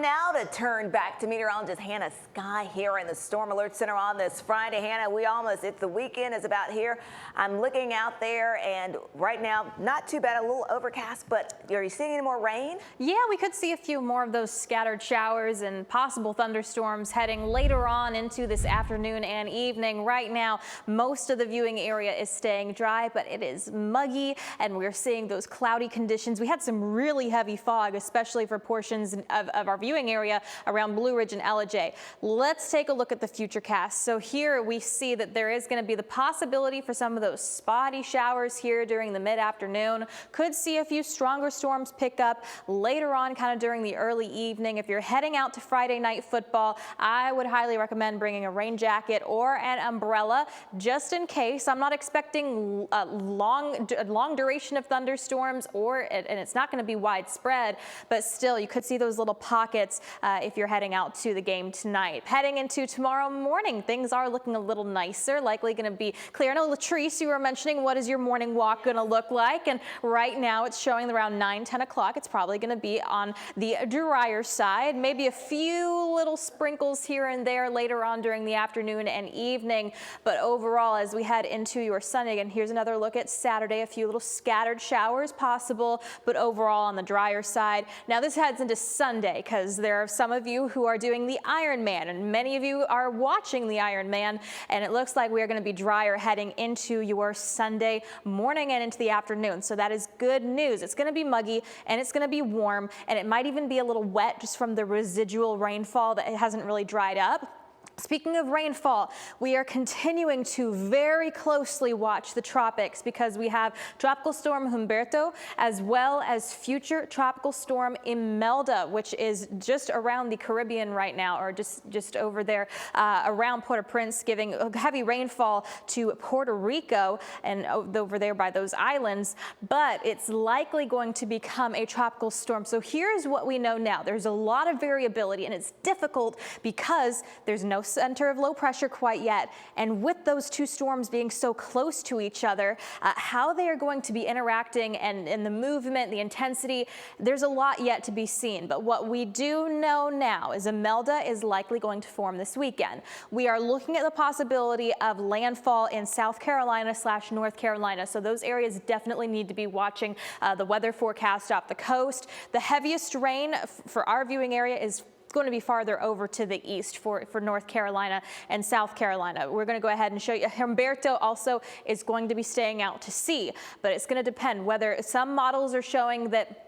now to turn back to meteorologist Hannah Skye here in the Storm Alert Center on this Friday. Hannah, it's the weekend is about here. I'm looking out there and right now, not too bad, a little overcast, but are you seeing any more rain? Yeah, we could see a few more of those scattered showers and possible thunderstorms heading later on into this afternoon and evening. Right now, most of the viewing area is staying dry, but it is muggy and we're seeing those cloudy conditions. We had some really heavy fog, especially for portions of our viewing area around Blue Ridge and Ellijay. Let's take a look at the futurecast. So here we see that there is going to be the possibility for some of those spotty showers here during the mid-afternoon. Could see a few stronger storms pick up later on kind of during the early evening. If you're heading out to Friday night football, I would highly recommend bringing a rain jacket or an umbrella just in case. I'm not expecting a long duration of thunderstorms and it's not going to be widespread, but still you could see those little pockets if you're heading out to the game tonight. Heading into tomorrow morning, things are looking a little nicer, likely going to be clear. I know, Latrice, you were mentioning what is your morning walk going to look like, and right now it's showing around 9-10 o'clock. It's probably going to be on the drier side, maybe a few little sprinkles here and there later on during the afternoon and evening, but overall as we head into your Sunday, and here's another look at Saturday, a few little scattered showers possible, but overall on the drier side. Now this heads into Sunday because there are some of you who are doing the Ironman, and many of you are watching the Ironman, and it looks like we are going to be drier heading into your Sunday morning and into the afternoon. So that is good news. It's going to be muggy and it's going to be warm, and it might even be a little wet just from the residual rainfall that it hasn't really dried up. Speaking of rainfall, we are continuing to very closely watch the tropics because we have Tropical Storm Humberto as well as future Tropical Storm Imelda, which is just around the Caribbean right now, or just over there around Port-au-Prince, giving heavy rainfall to Puerto Rico and over there by those islands, but it's likely going to become a tropical storm. So here's what we know now. There's a lot of variability and it's difficult because there's no center of low pressure quite yet, and with those two storms being so close to each other, how they are going to be interacting and the movement, the intensity, there's a lot yet to be seen. But what we do know now is Imelda is likely going to form this weekend. We are looking at the possibility of landfall in South Carolina / North Carolina, so those areas definitely need to be watching the weather forecast off the coast. The heaviest rain for our viewing area is going to be farther over to the east for North Carolina and South Carolina. We're going to go ahead and show you. Humberto also is going to be staying out to sea, but it's going to depend whether some models are showing that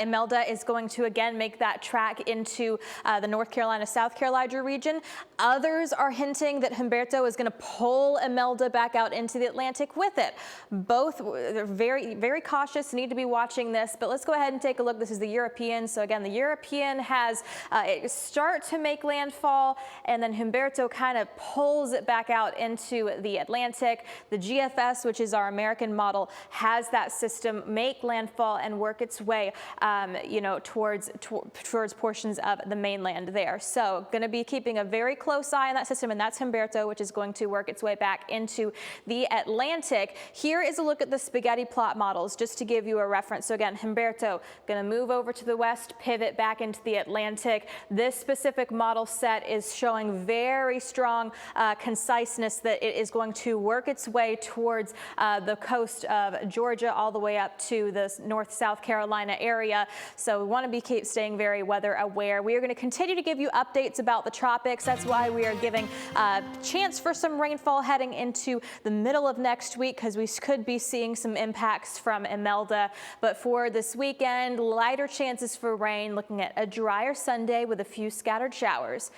Imelda is going to again make that track into the North Carolina, South Carolina region. Others are hinting that Humberto is going to pull Imelda back out into the Atlantic with it. Both are very, very cautious, need to be watching this, but let's go ahead and take a look. This is the European. So again, the European has it start to make landfall, and then Humberto kind of pulls it back out into the Atlantic. The GFS, which is our American model, has that system make landfall and work its way towards portions of the mainland there. So going to be keeping a very close eye on that system, and that's Humberto, which is going to work its way back into the Atlantic. Here is a look at the spaghetti plot models, just to give you a reference. So again, Humberto going to move over to the west, pivot back into the Atlantic. This specific model set is showing very strong conciseness that it is going to work its way towards the coast of Georgia all the way up to the South Carolina area. So we want to keep staying very weather aware. We are going to continue to give you updates about the tropics. That's why we are giving a chance for some rainfall heading into the middle of next week, because we could be seeing some impacts from Imelda. But for this weekend, lighter chances for rain, looking at a drier Sunday with a few scattered showers.